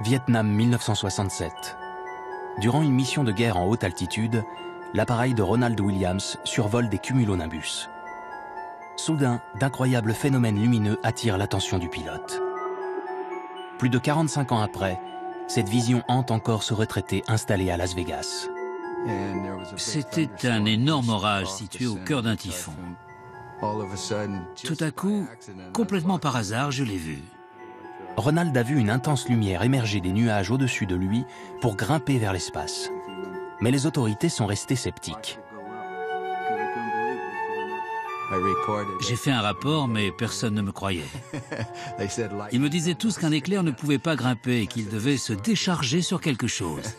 Vietnam 1967. Durant une mission de guerre en haute altitude, l'appareil de Ronald Williams survole des cumulonimbus. Soudain, d'incroyables phénomènes lumineux attirent l'attention du pilote. Plus de 45 ans après, cette vision hante encore ce retraité installé à Las Vegas. C'était un énorme orage situé au cœur d'un typhon. Tout à coup, complètement par hasard, je l'ai vu. Ronald a vu une intense lumière émerger des nuages au-dessus de lui pour grimper vers l'espace. Mais les autorités sont restées sceptiques. J'ai fait un rapport, mais personne ne me croyait. Ils me disaient tous qu'un éclair ne pouvait pas grimper et qu'il devait se décharger sur quelque chose.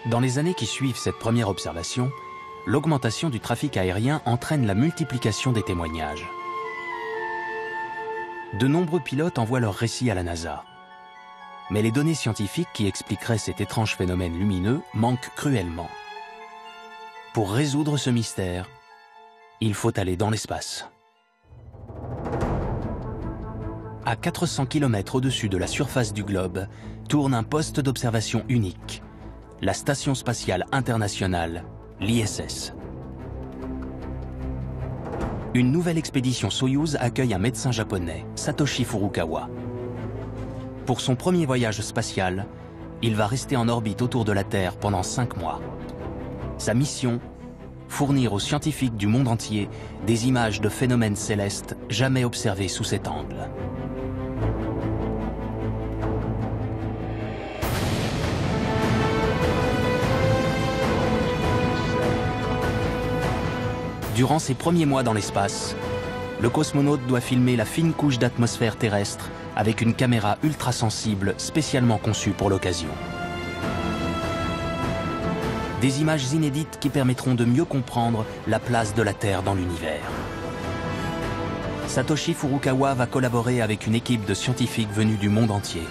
Dans les années qui suivent cette première observation, l'augmentation du trafic aérien entraîne la multiplication des témoignages. De nombreux pilotes envoient leurs récits à la NASA. Mais les données scientifiques qui expliqueraient cet étrange phénomène lumineux manquent cruellement. Pour résoudre ce mystère, il faut aller dans l'espace. À 400 km au-dessus de la surface du globe, tourne un poste d'observation unique, la Station spatiale internationale, l'ISS. Une nouvelle expédition Soyouz accueille un médecin japonais, Satoshi Furukawa. Pour son premier voyage spatial, il va rester en orbite autour de la Terre pendant 5 mois. Sa mission, fournir aux scientifiques du monde entier des images de phénomènes célestes jamais observés sous cet angle. Durant ses premiers mois dans l'espace, le cosmonaute doit filmer la fine couche d'atmosphère terrestre avec une caméra ultra-sensible spécialement conçue pour l'occasion. Des images inédites qui permettront de mieux comprendre la place de la Terre dans l'univers. Satoshi Furukawa va collaborer avec une équipe de scientifiques venus du monde entier.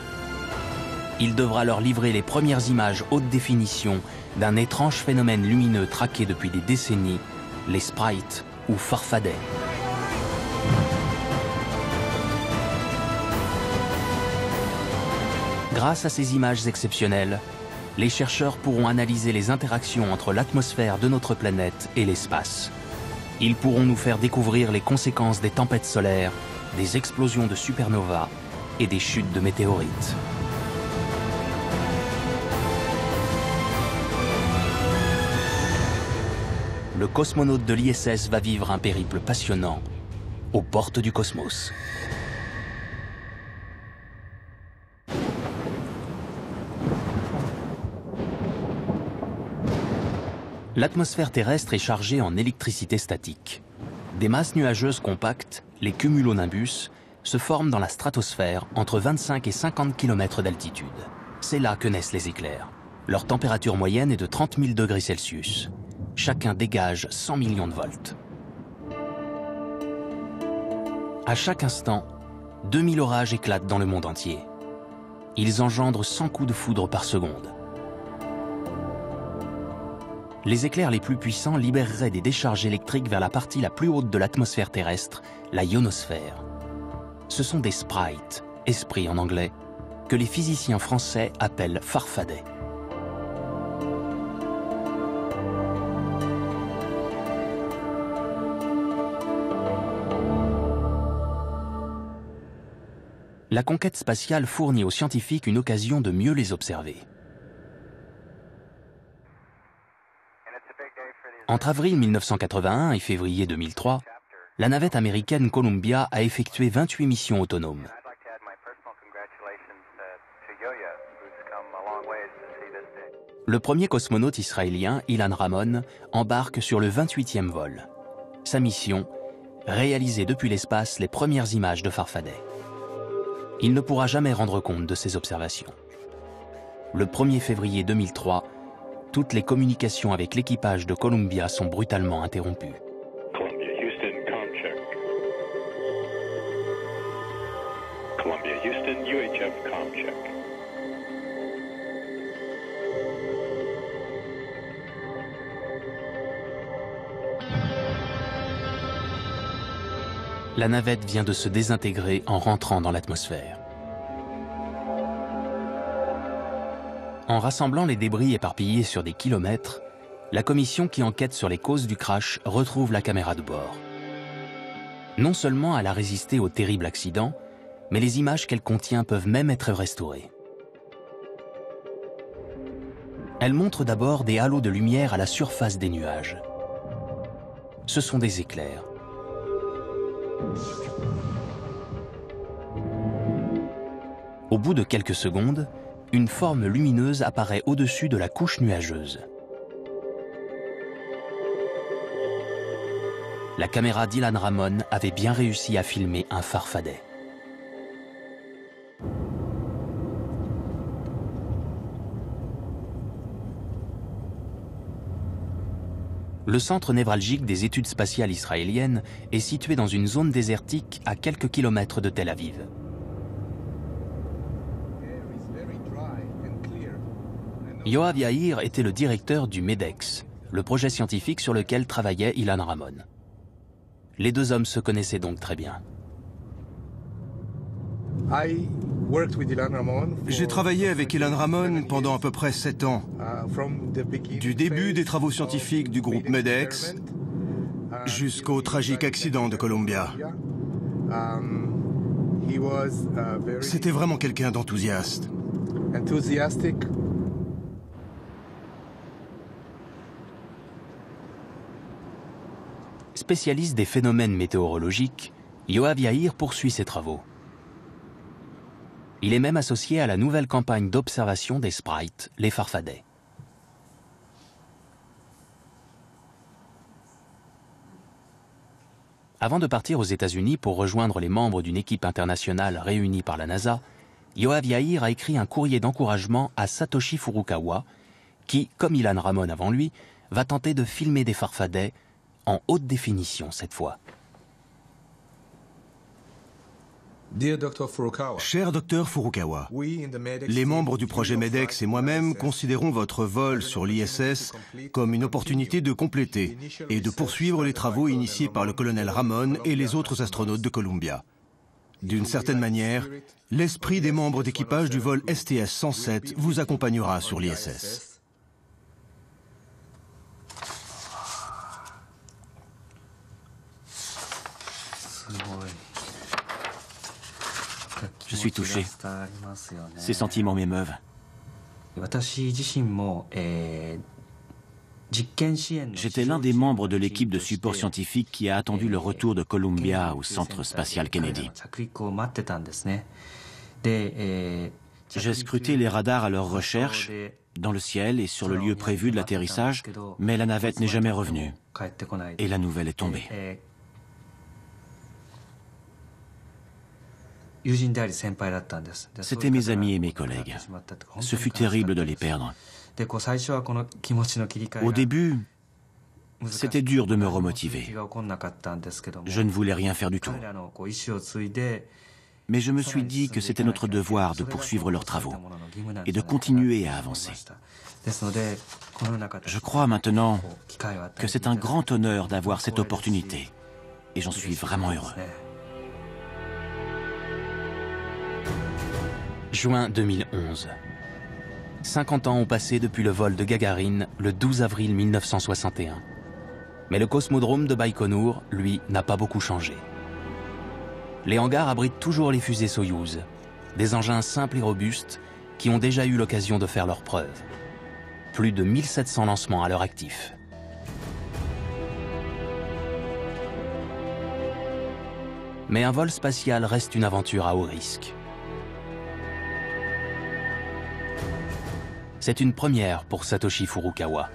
Il devra leur livrer les premières images haute définition d'un étrange phénomène lumineux traqué depuis des décennies, les sprites ou farfadets. Grâce à ces images exceptionnelles, les chercheurs pourront analyser les interactions entre l'atmosphère de notre planète et l'espace. Ils pourront nous faire découvrir les conséquences des tempêtes solaires, des explosions de supernovas et des chutes de météorites. Le cosmonaute de l'ISS va vivre un périple passionnant aux portes du cosmos. L'atmosphère terrestre est chargée en électricité statique. Des masses nuageuses compactes, les cumulonimbus, se forment dans la stratosphère entre 25 et 50 km d'altitude. C'est là que naissent les éclairs. Leur température moyenne est de 30 000 degrés Celsius. Chacun dégage 100 millions de volts. À chaque instant, 2000 orages éclatent dans le monde entier. Ils engendrent 100 coups de foudre par seconde. Les éclairs les plus puissants libéreraient des décharges électriques vers la partie la plus haute de l'atmosphère terrestre, la ionosphère. Ce sont des sprites, esprits en anglais, que les physiciens français appellent farfadets. La conquête spatiale fournit aux scientifiques une occasion de mieux les observer. Entre avril 1981 et février 2003, la navette américaine Columbia a effectué 28 missions autonomes. Le premier cosmonaute israélien, Ilan Ramon, embarque sur le 28e vol. Sa mission, réaliser depuis l'espace les premières images de farfadets. Il ne pourra jamais rendre compte de ses observations. Le 1er février 2003, toutes les communications avec l'équipage de Columbia sont brutalement interrompues. Columbia Houston, com check. Columbia Houston, UHF, com check. La navette vient de se désintégrer en rentrant dans l'atmosphère. En rassemblant les débris éparpillés sur des kilomètres, la commission qui enquête sur les causes du crash retrouve la caméra de bord. Non seulement elle a résisté au terrible accident, mais les images qu'elle contient peuvent même être restaurées. Elle montre d'abord des halos de lumière à la surface des nuages. Ce sont des éclairs. Au bout de quelques secondes, une forme lumineuse apparaît au-dessus de la couche nuageuse. La caméra d'Ilan Ramon avait bien réussi à filmer un farfadet. Le centre névralgique des études spatiales israéliennes est situé dans une zone désertique à quelques kilomètres de Tel Aviv. Yoav Yair était le directeur du MEDEX, le projet scientifique sur lequel travaillait Ilan Ramon. Les deux hommes se connaissaient donc très bien. J'ai travaillé avec Ilan Ramon pendant à peu près 7 ans, du début des travaux scientifiques du groupe MEDEX jusqu'au tragique accident de Columbia. C'était vraiment quelqu'un d'enthousiaste. Spécialiste des phénomènes météorologiques, Yoav Yair poursuit ses travaux. Il est même associé à la nouvelle campagne d'observation des sprites, les farfadets. Avant de partir aux États-Unis pour rejoindre les membres d'une équipe internationale réunie par la NASA, Yoav Yair a écrit un courrier d'encouragement à Satoshi Furukawa, qui, comme Ilan Ramon avant lui, va tenter de filmer des farfadets en haute définition cette fois. Cher docteur Furukawa, les membres du projet MEDEX et moi-même considérons votre vol sur l'ISS comme une opportunité de compléter et de poursuivre les travaux initiés par le colonel Ramon et les autres astronautes de Columbia. D'une certaine manière, l'esprit des membres d'équipage du vol STS-107 vous accompagnera sur l'ISS. Je suis touché. Ces sentiments m'émeuvent. J'étais l'un des membres de l'équipe de support scientifique qui a attendu le retour de Columbia au Centre spatial Kennedy. J'ai scruté les radars à leur recherche, dans le ciel et sur le lieu prévu de l'atterrissage, mais la navette n'est jamais revenue. Et la nouvelle est tombée. C'étaient mes amis et mes collègues. Ce fut terrible de les perdre. Au début, c'était dur de me remotiver. Je ne voulais rien faire du tout. Mais je me suis dit que c'était notre devoir de poursuivre leurs travaux et de continuer à avancer. Je crois maintenant que c'est un grand honneur d'avoir cette opportunité et j'en suis vraiment heureux. Juin 2011. 50 ans ont passé depuis le vol de Gagarine le 12 avril 1961. Mais le cosmodrome de Baïkonour, lui, n'a pas beaucoup changé. Les hangars abritent toujours les fusées Soyouz, des engins simples et robustes qui ont déjà eu l'occasion de faire leurs preuves. Plus de 1700 lancements à leur actif. Mais un vol spatial reste une aventure à haut risque. C'est une première pour Satoshi Furukawa.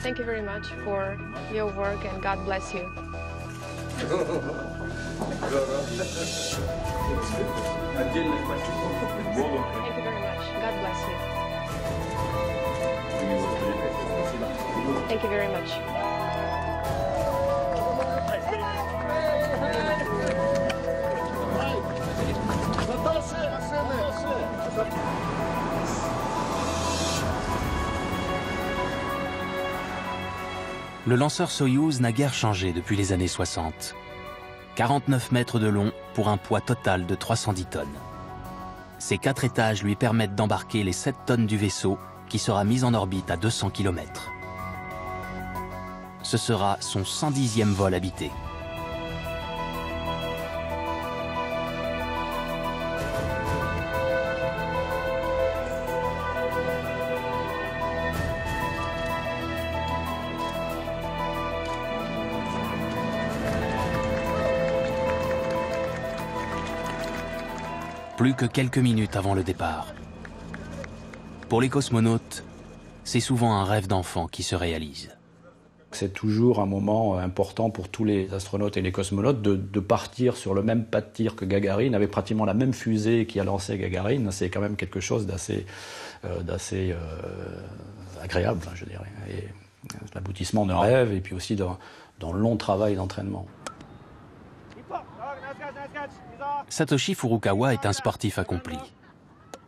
Thank you very much for your work and God bless you. Thank you very much. God bless you. Thank you very much. Le lanceur Soyouz n'a guère changé depuis les années 60. 49 mètres de long pour un poids total de 310 tonnes. Ces 4 étages lui permettent d'embarquer les 7 tonnes du vaisseau qui sera mis en orbite à 200 km. Ce sera son 110e vol habité. Plus que quelques minutes avant le départ. Pour les cosmonautes, c'est souvent un rêve d'enfant qui se réalise. C'est toujours un moment important pour tous les astronautes et les cosmonautes de partir sur le même pas de tir que Gagarine, avec pratiquement la même fusée qui a lancé Gagarine. C'est quand même quelque chose d'assez agréable, je dirais. Et l'aboutissement d'un rêve et puis aussi d'un long travail d'entraînement. Satoshi Furukawa est un sportif accompli.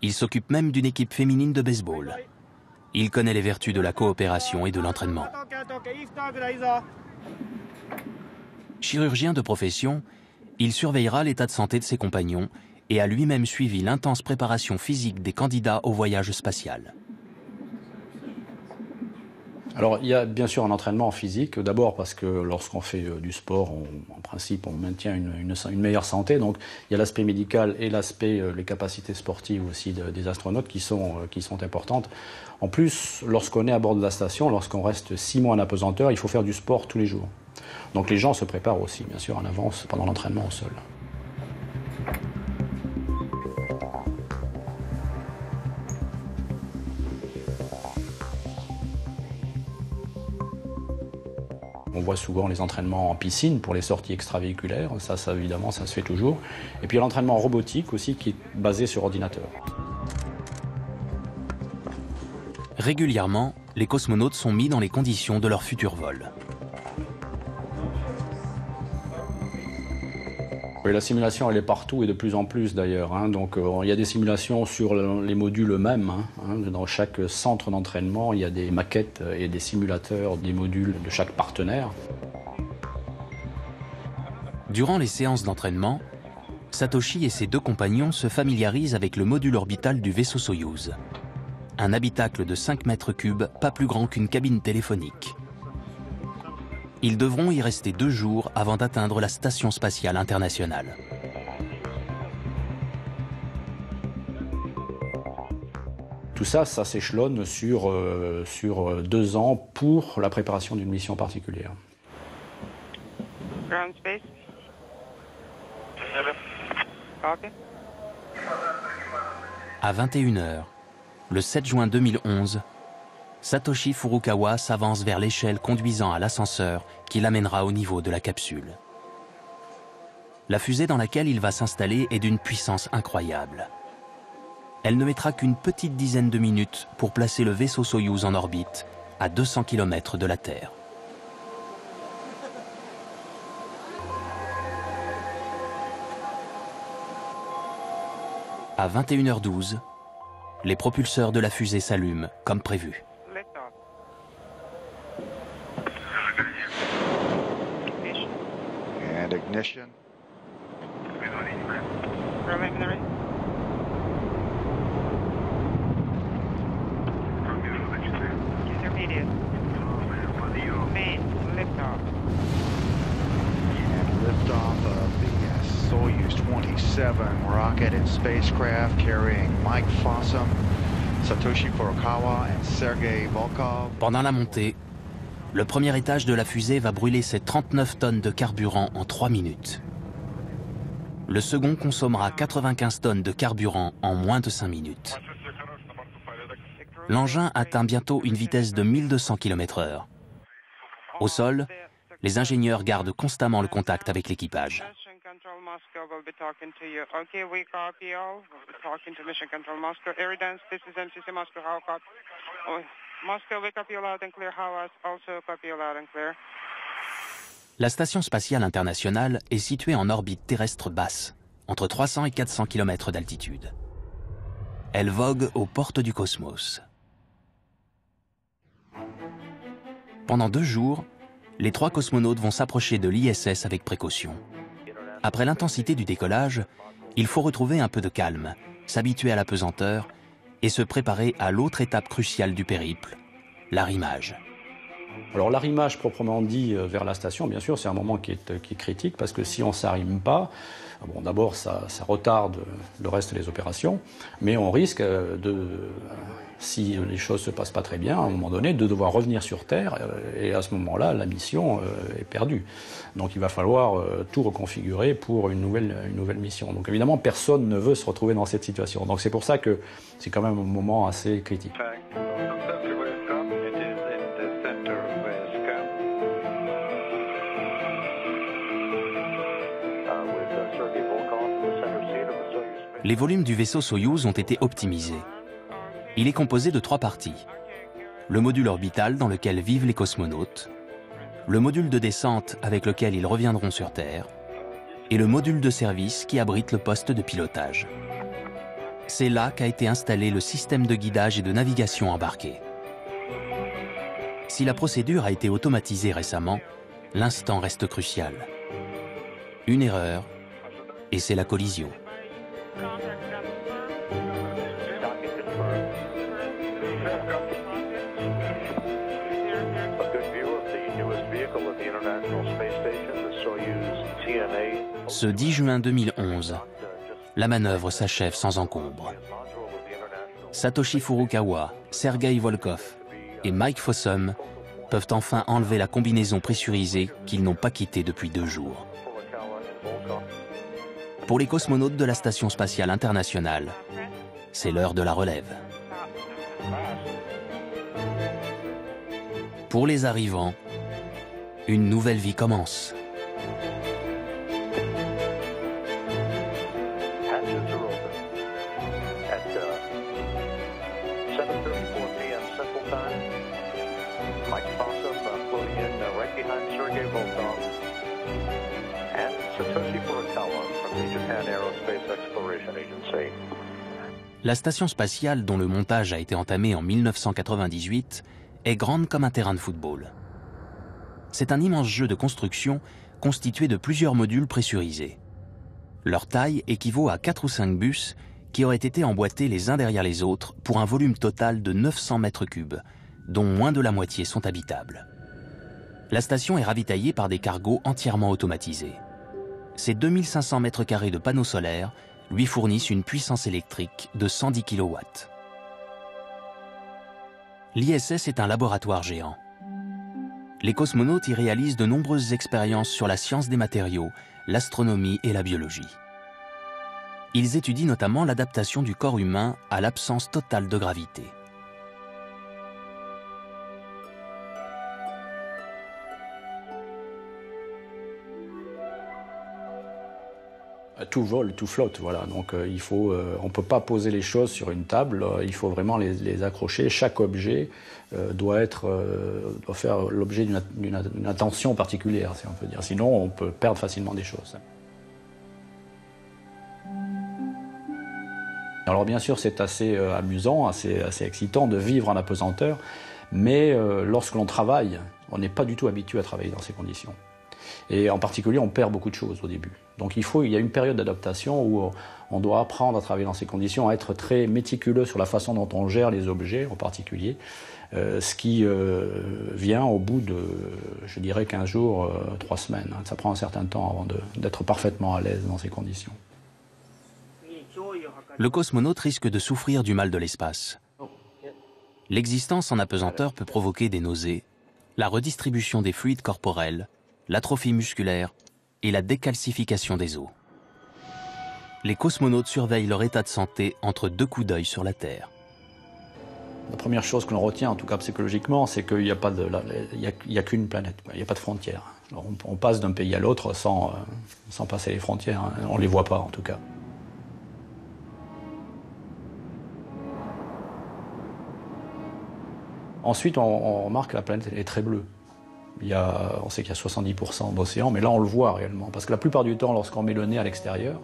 Il s'occupe même d'une équipe féminine de baseball. Il connaît les vertus de la coopération et de l'entraînement. Chirurgien de profession, il surveillera l'état de santé de ses compagnons et a lui-même suivi l'intense préparation physique des candidats au voyage spatial. Alors, il y a bien sûr un entraînement physique, d'abord parce que lorsqu'on fait du sport, en principe, on maintient une meilleure santé. Donc, il y a l'aspect médical et l'aspect, les capacités sportives aussi des astronautes qui sont importantes. En plus, lorsqu'on est à bord de la station, lorsqu'on reste 6 mois en apesanteur, il faut faire du sport tous les jours. Donc, les gens se préparent aussi, bien sûr, en avance pendant l'entraînement au sol. On voit souvent les entraînements en piscine pour les sorties extravéhiculaires, ça évidemment, ça se fait toujours. Et puis l'entraînement en robotique aussi qui est basé sur ordinateur. Régulièrement, les cosmonautes sont mis dans les conditions de leur futur vol. Oui, la simulation, elle est partout et de plus en plus d'ailleurs. Donc il y a des simulations sur les modules eux-mêmes. Dans chaque centre d'entraînement, il y a des maquettes et des simulateurs des modules de chaque partenaire. Durant les séances d'entraînement, Satoshi et ses 2 compagnons se familiarisent avec le module orbital du vaisseau Soyouz. Un habitacle de 5 mètres cubes, pas plus grand qu'une cabine téléphonique. Ils devront y rester 2 jours avant d'atteindre la Station spatiale internationale. Tout ça, ça s'échelonne sur 2 ans pour la préparation d'une mission particulière. Ground space. Copy. À 21h, le 7 juin 2011, Satoshi Furukawa s'avance vers l'échelle conduisant à l'ascenseur qui l'amènera au niveau de la capsule. La fusée dans laquelle il va s'installer est d'une puissance incroyable. Elle ne mettra qu'une petite dizaine de minutes pour placer le vaisseau Soyouz en orbite à 200 km de la Terre. À 21h12, les propulseurs de la fusée s'allument comme prévu. And ignition. Preliminary. Intermediate. Main liftoff. And liftoff of the Soyuz 27 rocket and spacecraft carrying Mike Fossum, Satoshi Furukawa and Sergei Volkov. Pendant la montée, le premier étage de la fusée va brûler ses 39 tonnes de carburant en 3 minutes. Le second consommera 95 tonnes de carburant en moins de 5 minutes. L'engin atteint bientôt une vitesse de 1200 km/h. Au sol, les ingénieurs gardent constamment le contact avec l'équipage. La Station spatiale internationale est située en orbite terrestre basse, entre 300 et 400 km d'altitude. Elle vogue aux portes du cosmos. Pendant 2 jours, Les 3 cosmonautes vont s'approcher de l'ISS avec précaution. Après l'intensité du décollage, il faut retrouver un peu de calme, s'habituer à la pesanteur et se préparer à l'autre étape cruciale du périple, l'arrimage. Alors l'arrimage proprement dit vers la station, bien sûr, c'est un moment qui est critique parce que si on ne s'arrime pas, bon, d'abord ça retarde le reste des opérations, mais on risque si les choses ne se passent pas très bien, à un moment donné, de devoir revenir sur Terre et à ce moment-là, la mission est perdue. Donc il va falloir tout reconfigurer pour une nouvelle mission. Donc évidemment, personne ne veut se retrouver dans cette situation. Donc c'est pour ça que c'est quand même un moment assez critique. Les volumes du vaisseau Soyouz ont été optimisés. Il est composé de 3 parties. Le module orbital dans lequel vivent les cosmonautes, le module de descente avec lequel ils reviendront sur Terre, et le module de service qui abrite le poste de pilotage. C'est là qu'a été installé le système de guidage et de navigation embarqué. Si la procédure a été automatisée récemment, l'instant reste crucial. Une erreur, et c'est la collision. Ce 10 juin 2011, la manœuvre s'achève sans encombre. Satoshi Furukawa, Sergei Volkov et Mike Fossum peuvent enfin enlever la combinaison pressurisée qu'ils n'ont pas quittée depuis 2 jours. Pour les cosmonautes de la Station spatiale internationale, c'est l'heure de la relève. Pour les arrivants, une nouvelle vie commence. La station spatiale, dont le montage a été entamé en 1998, est grande comme un terrain de football. C'est un immense jeu de construction constitué de plusieurs modules pressurisés. Leur taille équivaut à 4 ou 5 bus qui auraient été emboîtés les uns derrière les autres pour un volume total de 900 mètres cubes, dont moins de la moitié sont habitables. La station est ravitaillée par des cargos entièrement automatisés. Ces 2500 mètres carrés de panneaux solaires lui fournissent une puissance électrique de 110 kW. L'ISS est un laboratoire géant. Les cosmonautes y réalisent de nombreuses expériences sur la science des matériaux, l'astronomie et la biologie. Ils étudient notamment l'adaptation du corps humain à l'absence totale de gravité. Tout vole, tout flotte, voilà. Donc on ne peut pas poser les choses sur une table, il faut vraiment les accrocher. Chaque objet doit faire l'objet d'une attention particulière, si on peut dire. Sinon, on peut perdre facilement des choses. Alors bien sûr, c'est assez amusant, assez excitant de vivre en apesanteur, mais lorsque l'on travaille, on n'est pas du tout habitué à travailler dans ces conditions. Et en particulier, on perd beaucoup de choses au début. Donc il y a une période d'adaptation où on doit apprendre à travailler dans ces conditions, à être très méticuleux sur la façon dont on gère les objets en particulier, ce qui vient au bout de, je dirais, 15 jours, 3 semaines. Ça prend un certain temps avant d'être parfaitement à l'aise dans ces conditions. Le cosmonaute risque de souffrir du mal de l'espace. L'existence en apesanteur peut provoquer des nausées, la redistribution des fluides corporels, l'atrophie musculaire et la décalcification des os. Les cosmonautes surveillent leur état de santé entre 2 coups d'œil sur la Terre. La première chose que l'on retient, en tout cas psychologiquement, c'est qu'il n'y a qu'une planète, il n'y a pas de frontières. Alors on passe d'un pays à l'autre sans passer les frontières, hein. On ne les voit pas en tout cas. Ensuite, on remarque que la planète est très bleue. On sait qu'il y a 70% d'océan, mais là on le voit réellement. Parce que la plupart du temps, lorsqu'on met le nez à l'extérieur,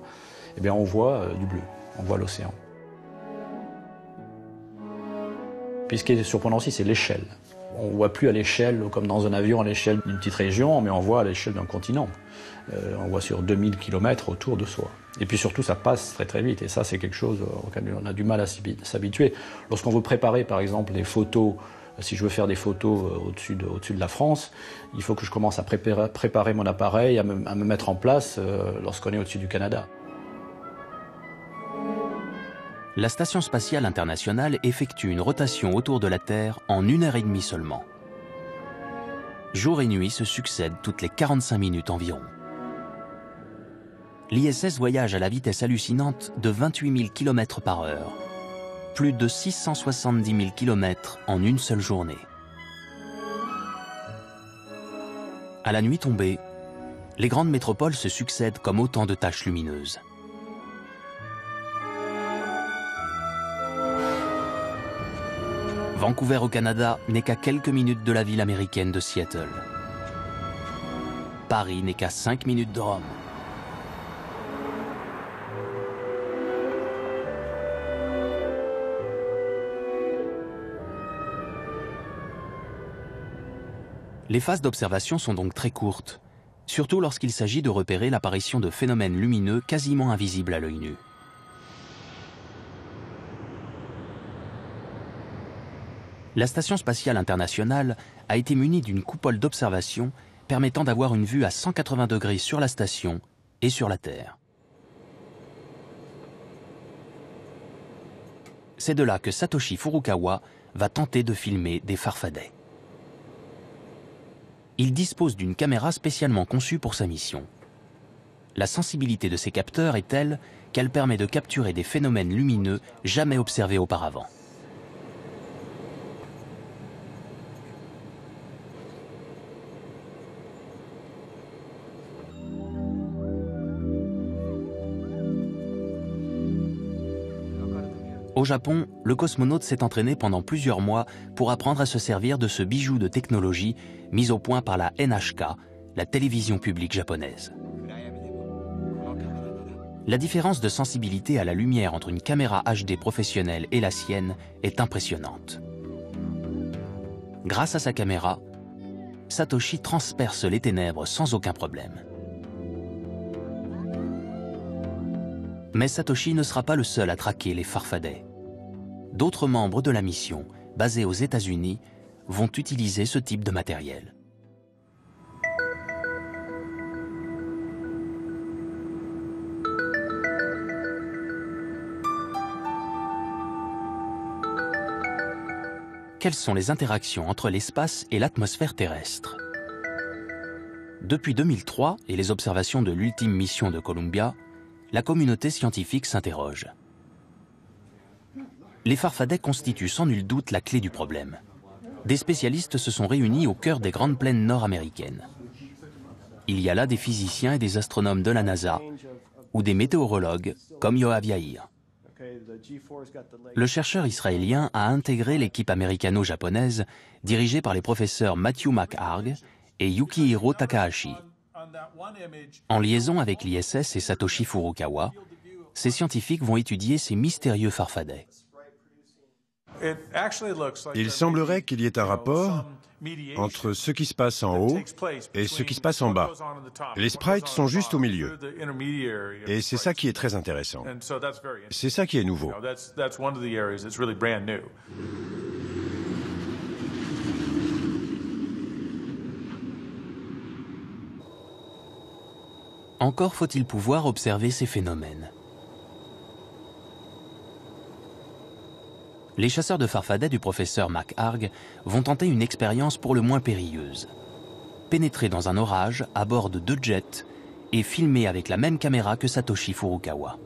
eh bien, on voit du bleu, on voit l'océan. Puis ce qui est surprenant aussi, c'est l'échelle. On ne voit plus à l'échelle, comme dans un avion, à l'échelle d'une petite région, mais on voit à l'échelle d'un continent. On voit sur 2000 km autour de soi. Et puis surtout, ça passe très très vite. Et ça, c'est quelque chose auquel on a du mal à s'habituer. Lorsqu'on veut préparer, par exemple, des photos, si je veux faire des photos au-dessus de la France, il faut que je commence à préparer mon appareil, à me mettre en place lorsqu'on est au-dessus du Canada. La Station spatiale internationale effectue une rotation autour de la Terre en 1h30 seulement. Jour et nuit se succèdent toutes les 45 minutes environ. L'ISS voyage à la vitesse hallucinante de 28 000 km par heure, plus de 670 000 km en une seule journée. À la nuit tombée, les grandes métropoles se succèdent comme autant de taches lumineuses. Vancouver au Canada n'est qu'à quelques minutes de la ville américaine de Seattle. Paris n'est qu'à 5 minutes de Rome. Les phases d'observation sont donc très courtes, surtout lorsqu'il s'agit de repérer l'apparition de phénomènes lumineux quasiment invisibles à l'œil nu. La Station spatiale internationale a été munie d'une coupole d'observation permettant d'avoir une vue à 180 degrés sur la station et sur la Terre. C'est de là que Satoshi Furukawa va tenter de filmer des farfadets. Il dispose d'une caméra spécialement conçue pour sa mission. La sensibilité de ses capteurs est telle qu'elle permet de capturer des phénomènes lumineux jamais observés auparavant. Au Japon, le cosmonaute s'est entraîné pendant plusieurs mois pour apprendre à se servir de ce bijou de technologie mis au point par la NHK, la télévision publique japonaise. La différence de sensibilité à la lumière entre une caméra HD professionnelle et la sienne est impressionnante. Grâce à sa caméra, Satoshi transperce les ténèbres sans aucun problème. Mais Satoshi ne sera pas le seul à traquer les farfadets. D'autres membres de la mission, basés aux États-Unis, vont utiliser ce type de matériel. Quelles sont les interactions entre l'espace et l'atmosphère terrestre? Depuis 2003 et les observations de l'ultime mission de Columbia, la communauté scientifique s'interroge. Les farfadets constituent sans nul doute la clé du problème. Des spécialistes se sont réunis au cœur des grandes plaines nord-américaines. Il y a là des physiciens et des astronomes de la NASA ou des météorologues comme Yoav Yair. Le chercheur israélien a intégré l'équipe américano-japonaise dirigée par les professeurs Matthew McHargue et Yukihiro Takahashi. En liaison avec l'ISS et Satoshi Furukawa, ces scientifiques vont étudier ces mystérieux farfadets. Il semblerait qu'il y ait un rapport entre ce qui se passe en haut et ce qui se passe en bas. Les sprites sont juste au milieu. Et c'est ça qui est très intéressant. C'est ça qui est nouveau. Encore faut-il pouvoir observer ces phénomènes. Les chasseurs de farfadets du professeur McHargue vont tenter une expérience pour le moins périlleuse. Pénétrer dans un orage à bord de 2 jets et filmer avec la même caméra que Satoshi Furukawa.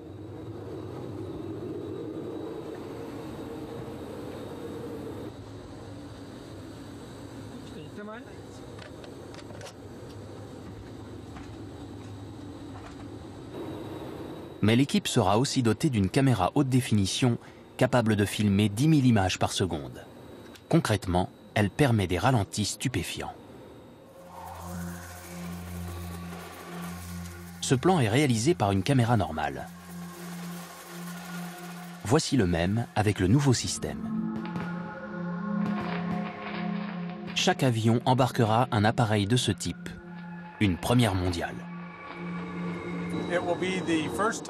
Mais l'équipe sera aussi dotée d'une caméra haute définition capable de filmer 10 000 images par seconde. Concrètement, elle permet des ralentis stupéfiants. Ce plan est réalisé par une caméra normale. Voici le même avec le nouveau système. chaque avion embarquera un appareil de ce type, une première mondiale.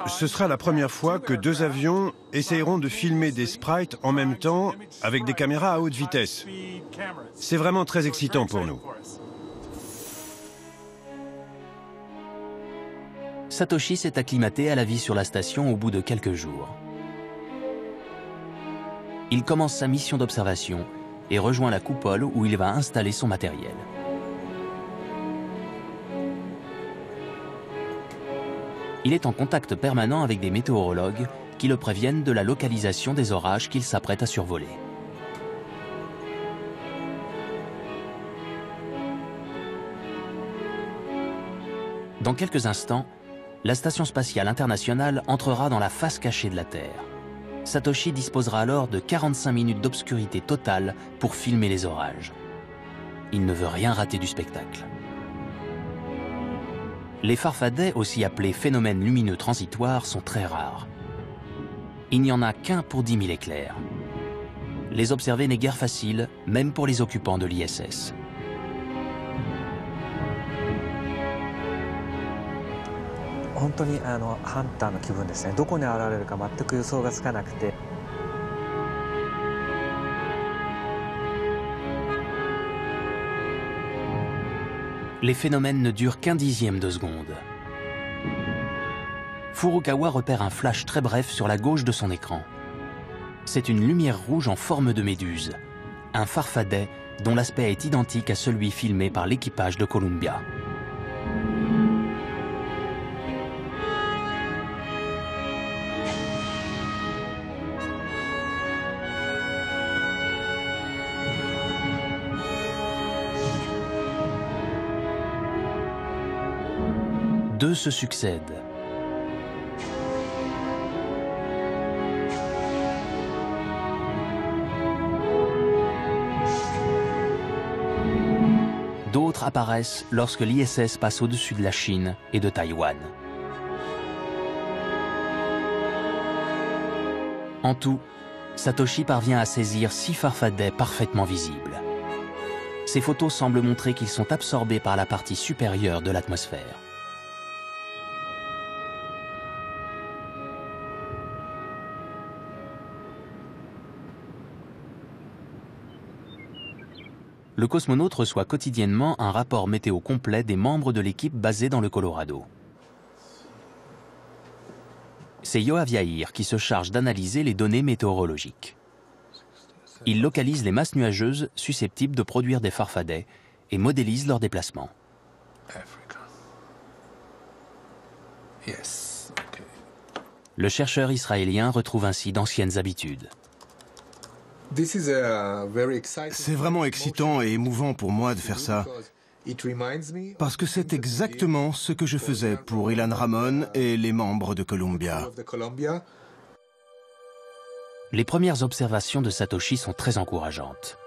Ce sera la première fois que 2 avions essayeront de filmer des sprites en même temps avec des caméras à haute vitesse. C'est vraiment très excitant pour nous. Satoshi s'est acclimaté à la vie sur la station au bout de quelques jours. Il commence sa mission d'observation et rejoint la coupole où il va installer son matériel. Il est en contact permanent avec des météorologues qui le préviennent de la localisation des orages qu'il s'apprête à survoler. Dans quelques instants, la Station spatiale internationale entrera dans la face cachée de la Terre. Satoshi disposera alors de 45 minutes d'obscurité totale pour filmer les orages. Il ne veut rien rater du spectacle. Les farfadets, aussi appelés phénomènes lumineux transitoires, sont très rares. Il n'y en a qu'un pour 10 000 éclairs. Les observer n'est guère facile, même pour les occupants de l'ISS. Les phénomènes ne durent qu'un dixième de seconde. Furukawa repère un flash très bref sur la gauche de son écran. C'est une lumière rouge en forme de méduse, un farfadet dont l'aspect est identique à celui filmé par l'équipage de Columbia. Deux se succèdent. D'autres apparaissent lorsque l'ISS passe au-dessus de la Chine et de Taïwan. En tout, Satoshi parvient à saisir 6 farfadets parfaitement visibles. Ces photos semblent montrer qu'ils sont absorbés par la partie supérieure de l'atmosphère. Le cosmonaute reçoit quotidiennement un rapport météo complet des membres de l'équipe basée dans le Colorado. C'est Yoav Yair qui se charge d'analyser les données météorologiques. Il localise les masses nuageuses susceptibles de produire des farfadets et modélise leur déplacement. Le chercheur israélien retrouve ainsi d'anciennes habitudes. C'est vraiment excitant et émouvant pour moi de faire ça, parce que c'est exactement ce que je faisais pour Ilan Ramon et les membres de Columbia. Les premières observations de Satoshi sont très encourageantes.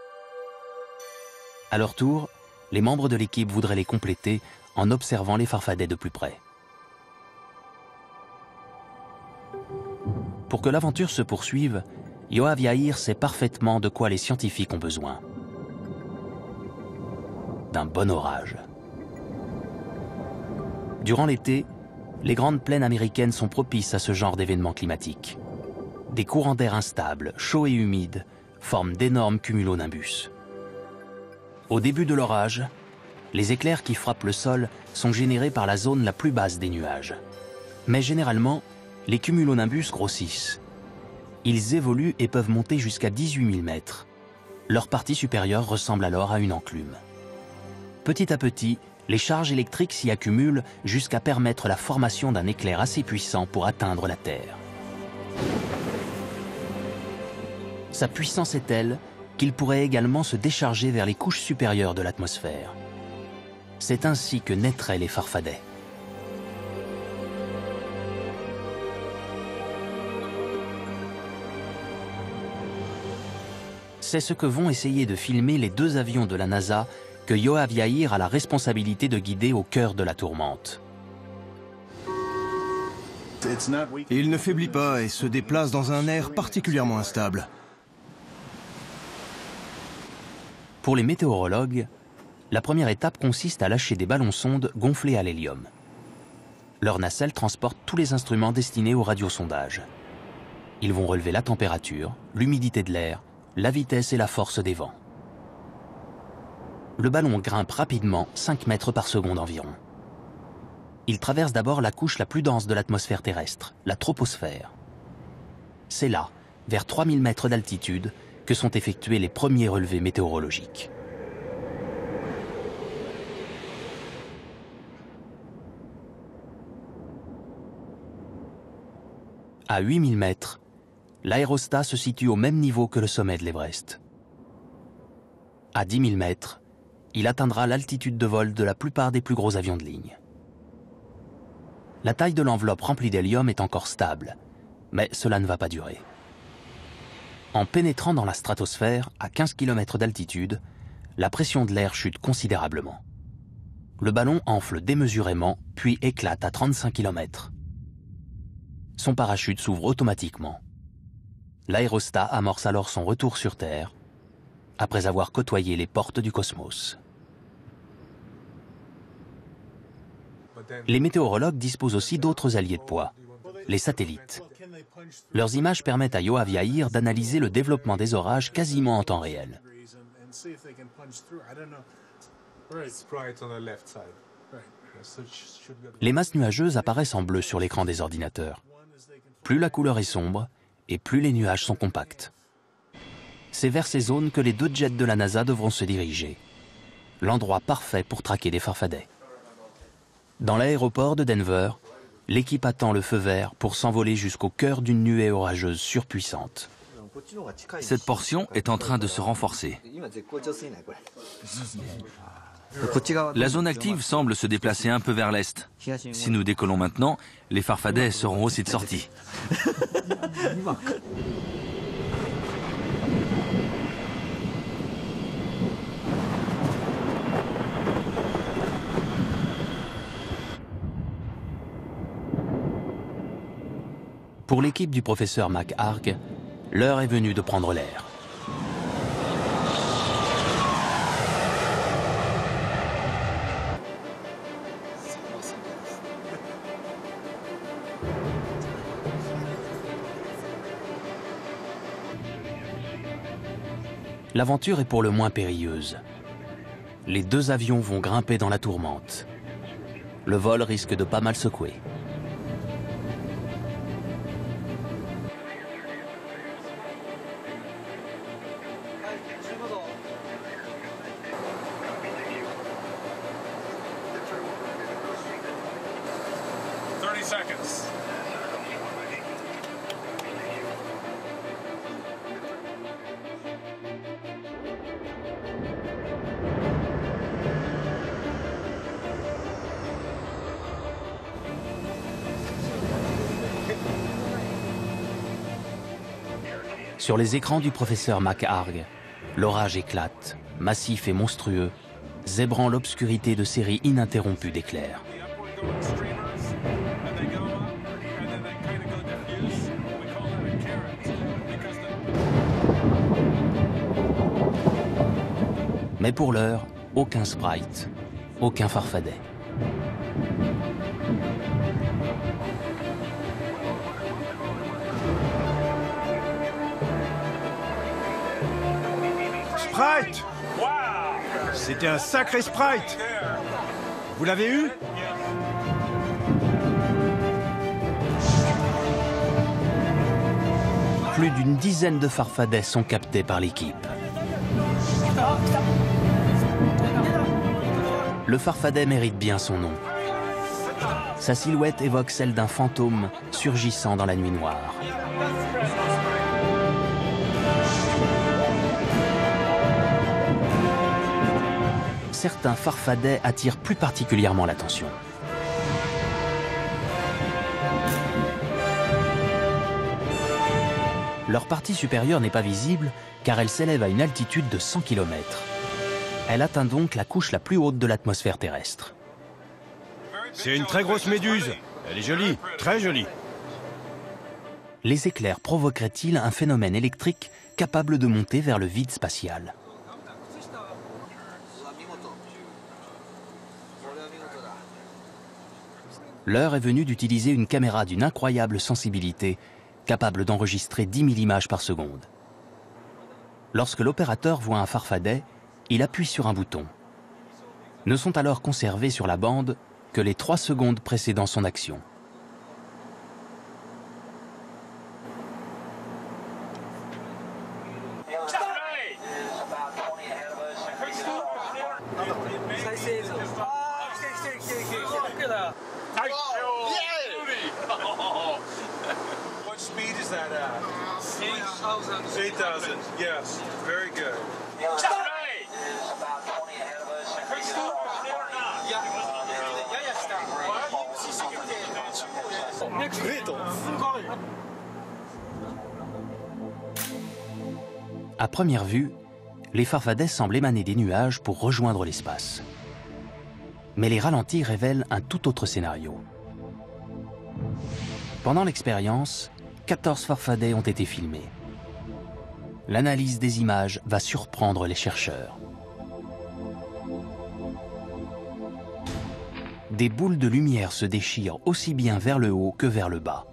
À leur tour, les membres de l'équipe voudraient les compléter en observant les farfadets de plus près. Pour que l'aventure se poursuive, Yoav Yair sait parfaitement de quoi les scientifiques ont besoin. D'un bon orage. Durant l'été, les grandes plaines américaines sont propices à ce genre d'événements climatiques. Des courants d'air instables, chauds et humides, forment d'énormes cumulonimbus. Au début de l'orage, les éclairs qui frappent le sol sont générés par la zone la plus basse des nuages. Mais généralement, les cumulonimbus grossissent. Ils évoluent et peuvent monter jusqu'à 18 000 mètres. Leur partie supérieure ressemble alors à une enclume. Petit à petit, les charges électriques s'y accumulent jusqu'à permettre la formation d'un éclair assez puissant pour atteindre la Terre. Sa puissance est telle qu'il pourrait également se décharger vers les couches supérieures de l'atmosphère. C'est ainsi que naîtraient les farfadets. C'est ce que vont essayer de filmer les 2 avions de la NASA que Yoav Yair a la responsabilité de guider au cœur de la tourmente. Il ne faiblit pas et se déplace dans un air particulièrement instable. Pour les météorologues, la première étape consiste à lâcher des ballons-sondes gonflés à l'hélium. Leur nacelle transporte tous les instruments destinés au radiosondage. Ils vont relever la température, l'humidité de l'air, la vitesse et la force des vents. Le ballon grimpe rapidement 5 mètres par seconde environ. Il traverse d'abord la couche la plus dense de l'atmosphère terrestre, la troposphère. C'est là, vers 3000 mètres d'altitude, que sont effectués les premiers relevés météorologiques. À 8000 mètres, l'aérostat se situe au même niveau que le sommet de l'Everest. À 10 000 mètres, il atteindra l'altitude de vol de la plupart des plus gros avions de ligne. La taille de l'enveloppe remplie d'hélium est encore stable, mais cela ne va pas durer. En pénétrant dans la stratosphère, à 15 km d'altitude, la pression de l'air chute considérablement. Le ballon enfle démesurément, puis éclate à 35 km. Son parachute s'ouvre automatiquement. L'aérostat amorce alors son retour sur Terre, après avoir côtoyé les portes du cosmos. Les météorologues disposent aussi d'autres alliés de poids, les satellites. Leurs images permettent à Yoav Yair d'analyser le développement des orages quasiment en temps réel. Les masses nuageuses apparaissent en bleu sur l'écran des ordinateurs. Plus la couleur est sombre, et plus les nuages sont compacts. C'est vers ces zones que les 2 jets de la NASA devront se diriger. L'endroit parfait pour traquer des farfadets. Dans l'aéroport de Denver, l'équipe attend le feu vert pour s'envoler jusqu'au cœur d'une nuée orageuse surpuissante. Cette portion est en train de se renforcer. La zone active semble se déplacer un peu vers l'est. Si nous décollons maintenant, les farfadets seront aussi de sortie. Pour l'équipe du professeur McHargue, l'heure est venue de prendre l'air. L'aventure est pour le moins périlleuse. Les 2 avions vont grimper dans la tourmente. Le vol risque de pas mal secouer. Sur les écrans du professeur McHargue, l'orage éclate, massif et monstrueux, zébrant l'obscurité de séries ininterrompues d'éclairs. Mais pour l'heure, aucun sprite, aucun farfadet. Sprite! C'était un sacré sprite! Vous l'avez eu? Plus d'une dizaine de farfadets sont captés par l'équipe. Le farfadet mérite bien son nom. Sa silhouette évoque celle d'un fantôme surgissant dans la nuit noire. Certains farfadets attirent plus particulièrement l'attention. Leur partie supérieure n'est pas visible car elle s'élève à une altitude de 100 km. Elle atteint donc la couche la plus haute de l'atmosphère terrestre. C'est une très grosse méduse. Elle est jolie, très jolie. Les éclairs provoqueraient-ils un phénomène électrique capable de monter vers le vide spatial? L'heure est venue d'utiliser une caméra d'une incroyable sensibilité, capable d'enregistrer 10 000 images par seconde. Lorsque l'opérateur voit un farfadet, il appuie sur un bouton. Ne sont alors conservées sur la bande que les 3 secondes précédant son action. À première vue, les farfadets semblent émaner des nuages pour rejoindre l'espace. Mais les ralentis révèlent un tout autre scénario. Pendant l'expérience, 14 farfadets ont été filmés. L'analyse des images va surprendre les chercheurs. Des boules de lumière se déchirent aussi bien vers le haut que vers le bas.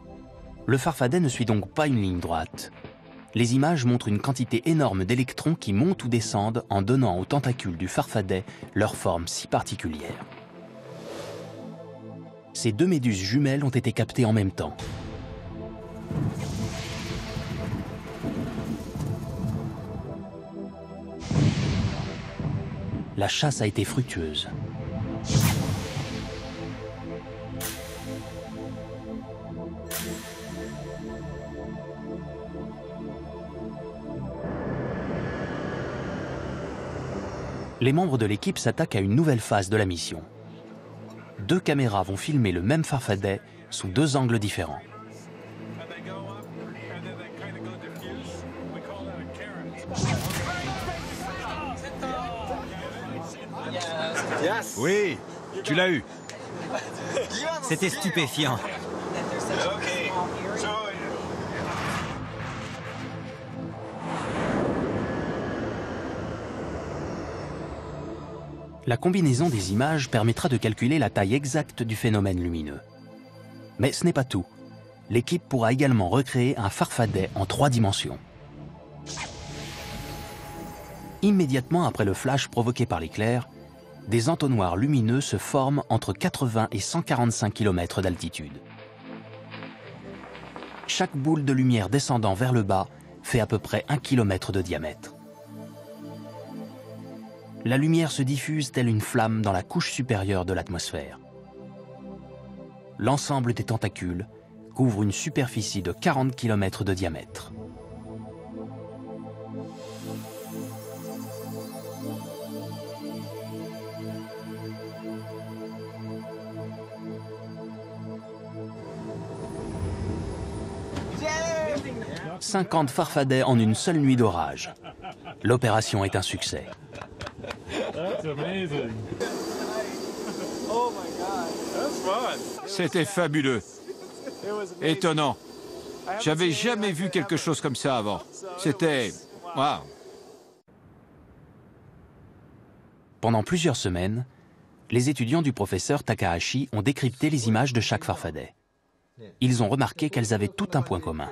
Le farfadet ne suit donc pas une ligne droite. Les images montrent une quantité énorme d'électrons qui montent ou descendent en donnant aux tentacules du farfadet leur forme si particulière. Ces 2 méduses jumelles ont été captées en même temps. La chasse a été fructueuse. Les membres de l'équipe s'attaquent à une nouvelle phase de la mission. 2 caméras vont filmer le même farfadet sous 2 angles différents. Oui, tu l'as eu. C'était stupéfiant. La combinaison des images permettra de calculer la taille exacte du phénomène lumineux. Mais ce n'est pas tout. L'équipe pourra également recréer un farfadet en 3 dimensions. Immédiatement après le flash provoqué par l'éclair, des entonnoirs lumineux se forment entre 80 et 145 km d'altitude. Chaque boule de lumière descendant vers le bas fait à peu près 1 km de diamètre. La lumière se diffuse telle une flamme dans la couche supérieure de l'atmosphère. L'ensemble des tentacules couvre une superficie de 40 km de diamètre. « 50 farfadets en une seule nuit d'orage. L'opération est un succès. C'était fabuleux. Étonnant. J'avais jamais vu quelque chose comme ça avant. C'était... Waouh. Pendant plusieurs semaines, les étudiants du professeur Takahashi ont décrypté les images de chaque farfadet. Ils ont remarqué qu'elles avaient tout un point commun.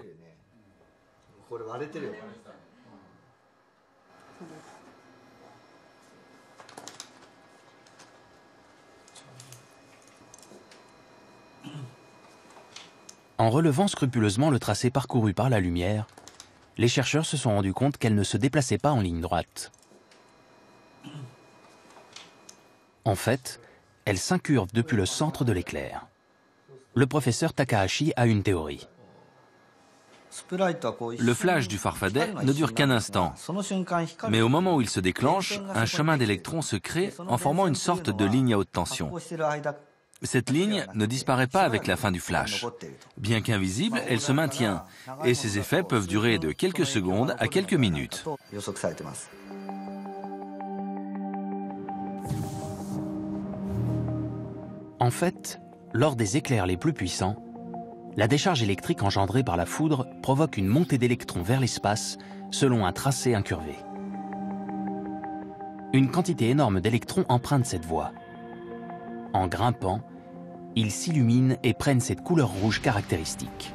En relevant scrupuleusement le tracé parcouru par la lumière, les chercheurs se sont rendus compte qu'elle ne se déplaçait pas en ligne droite. En fait, elle s'incurve depuis le centre de l'éclair. Le professeur Takahashi a une théorie. Le flash du farfadet ne dure qu'un instant, mais au moment où il se déclenche, un chemin d'électrons se crée en formant une sorte de ligne à haute tension. Cette ligne ne disparaît pas avec la fin du flash. Bien qu'invisible, elle se maintient, et ses effets peuvent durer de quelques secondes à quelques minutes. En fait, lors des éclairs les plus puissants, la décharge électrique engendrée par la foudre provoque une montée d'électrons vers l'espace selon un tracé incurvé. Une quantité énorme d'électrons emprunte cette voie. En grimpant, ils s'illuminent et prennent cette couleur rouge caractéristique.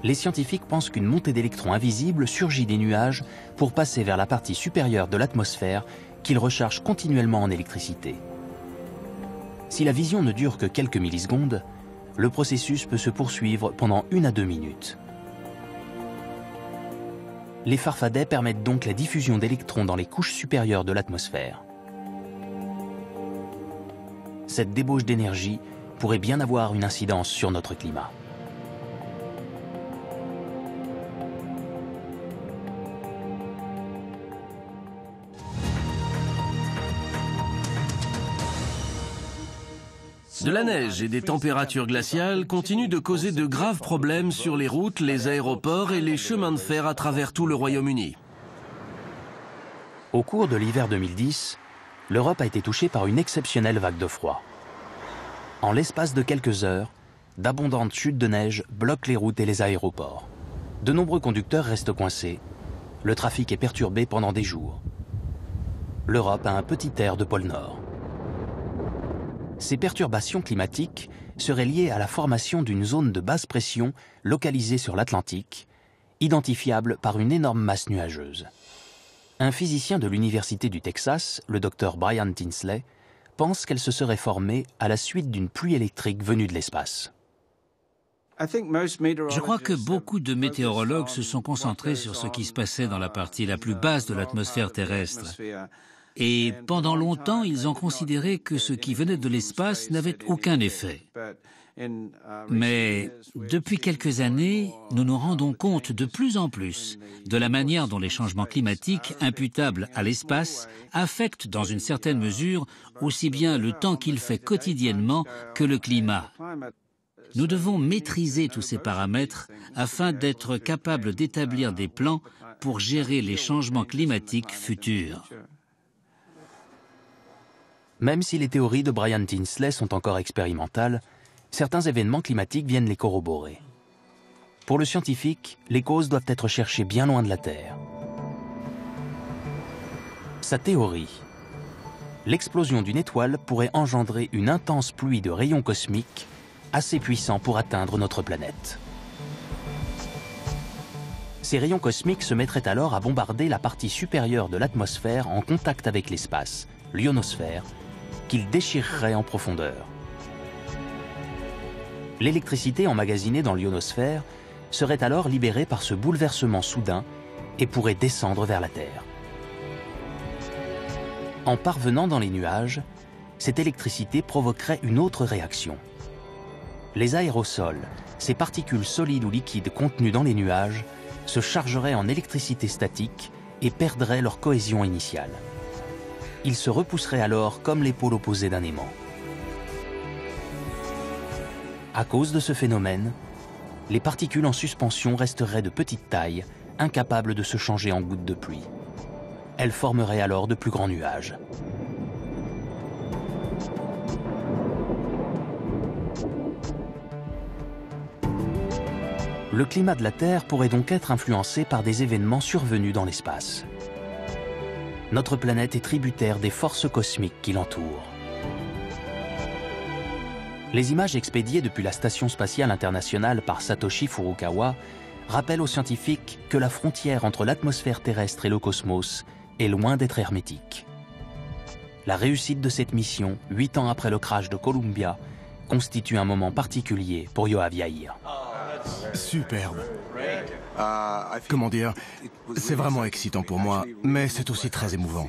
Les scientifiques pensent qu'une montée d'électrons invisibles surgit des nuages pour passer vers la partie supérieure de l'atmosphère qu'ils rechargent continuellement en électricité. Si la vision ne dure que quelques millisecondes, le processus peut se poursuivre pendant 1 à 2 minutes. Les farfadets permettent donc la diffusion d'électrons dans les couches supérieures de l'atmosphère. Cette débauche d'énergie pourrait bien avoir une incidence sur notre climat. De la neige et des températures glaciales continuent de causer de graves problèmes sur les routes, les aéroports et les chemins de fer à travers tout le Royaume-Uni. Au cours de l'hiver 2010, l'Europe a été touchée par une exceptionnelle vague de froid. En l'espace de quelques heures, d'abondantes chutes de neige bloquent les routes et les aéroports. De nombreux conducteurs restent coincés. Le trafic est perturbé pendant des jours. L'Europe a un petit air de pôle Nord. Ces perturbations climatiques seraient liées à la formation d'une zone de basse pression localisée sur l'Atlantique, identifiable par une énorme masse nuageuse. Un physicien de l'Université du Texas, le docteur Brian Tinsley, pense qu'elle se serait formée à la suite d'une pluie électrique venue de l'espace. Je crois que beaucoup de météorologues se sont concentrés sur ce qui se passait dans la partie la plus basse de l'atmosphère terrestre. Et pendant longtemps, ils ont considéré que ce qui venait de l'espace n'avait aucun effet. Mais depuis quelques années, nous nous rendons compte de plus en plus de la manière dont les changements climatiques imputables à l'espace affectent dans une certaine mesure aussi bien le temps qu'il fait quotidiennement que le climat. Nous devons maîtriser tous ces paramètres afin d'être capables d'établir des plans pour gérer les changements climatiques futurs. Même si les théories de Brian Tinsley sont encore expérimentales, certains événements climatiques viennent les corroborer. Pour le scientifique, les causes doivent être cherchées bien loin de la Terre. Sa théorie: l'explosion d'une étoile pourrait engendrer une intense pluie de rayons cosmiques assez puissants pour atteindre notre planète. Ces rayons cosmiques se mettraient alors à bombarder la partie supérieure de l'atmosphère en contact avec l'espace, l'ionosphère, qu'ils déchireraient en profondeur. L'électricité emmagasinée dans l'ionosphère serait alors libérée par ce bouleversement soudain et pourrait descendre vers la Terre. En parvenant dans les nuages, cette électricité provoquerait une autre réaction. Les aérosols, ces particules solides ou liquides contenues dans les nuages, se chargeraient en électricité statique et perdraient leur cohésion initiale. Ils se repousseraient alors comme les pôles opposés d'un aimant. À cause de ce phénomène, les particules en suspension resteraient de petite taille, incapables de se changer en gouttes de pluie. Elles formeraient alors de plus grands nuages. Le climat de la Terre pourrait donc être influencé par des événements survenus dans l'espace. Notre planète est tributaire des forces cosmiques qui l'entourent. Les images expédiées depuis la Station spatiale internationale par Satoshi Furukawa rappellent aux scientifiques que la frontière entre l'atmosphère terrestre et le cosmos est loin d'être hermétique. La réussite de cette mission, 8 ans après le crash de Columbia, constitue un moment particulier pour Yoav Yair. Superbe. Comment dire, c'est vraiment excitant pour moi, mais c'est aussi très émouvant.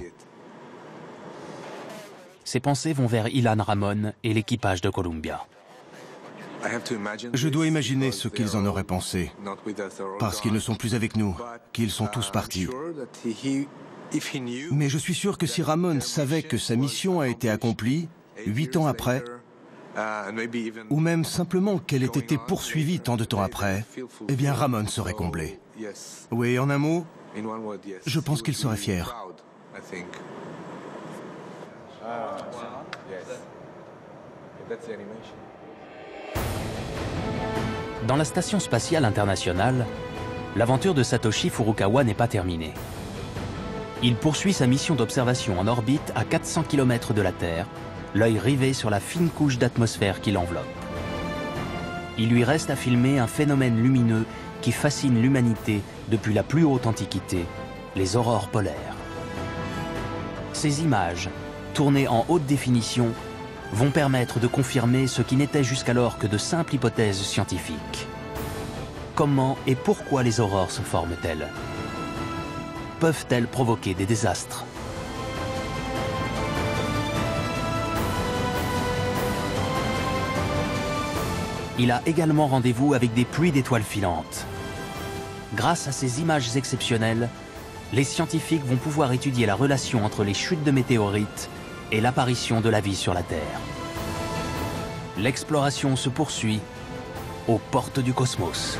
Ses pensées vont vers Ilan Ramon et l'équipage de Columbia. Je dois imaginer ce qu'ils en auraient pensé, parce qu'ils ne sont plus avec nous, qu'ils sont tous partis. Mais je suis sûr que si Ramon savait que sa mission a été accomplie, 8 ans après, ou même simplement qu'elle ait été poursuivie tant de temps après, eh bien Ramon serait comblé. Oui, en un mot, je pense qu'il serait fier. Dans la Station spatiale internationale, l'aventure de Satoshi Furukawa n'est pas terminée. Il poursuit sa mission d'observation en orbite à 400 km de la Terre, l'œil rivé sur la fine couche d'atmosphère qui l'enveloppe. Il lui reste à filmer un phénomène lumineux qui fascine l'humanité depuis la plus haute antiquité, les aurores polaires. Ces images, tournées en haute définition, vont permettre de confirmer ce qui n'était jusqu'alors que de simples hypothèses scientifiques. Comment et pourquoi les aurores se forment-elles? Peuvent-elles provoquer des désastres? Il a également rendez-vous avec des pluies d'étoiles filantes. Grâce à ces images exceptionnelles, les scientifiques vont pouvoir étudier la relation entre les chutes de météorites et l'apparition de la vie sur la Terre. L'exploration se poursuit aux portes du cosmos.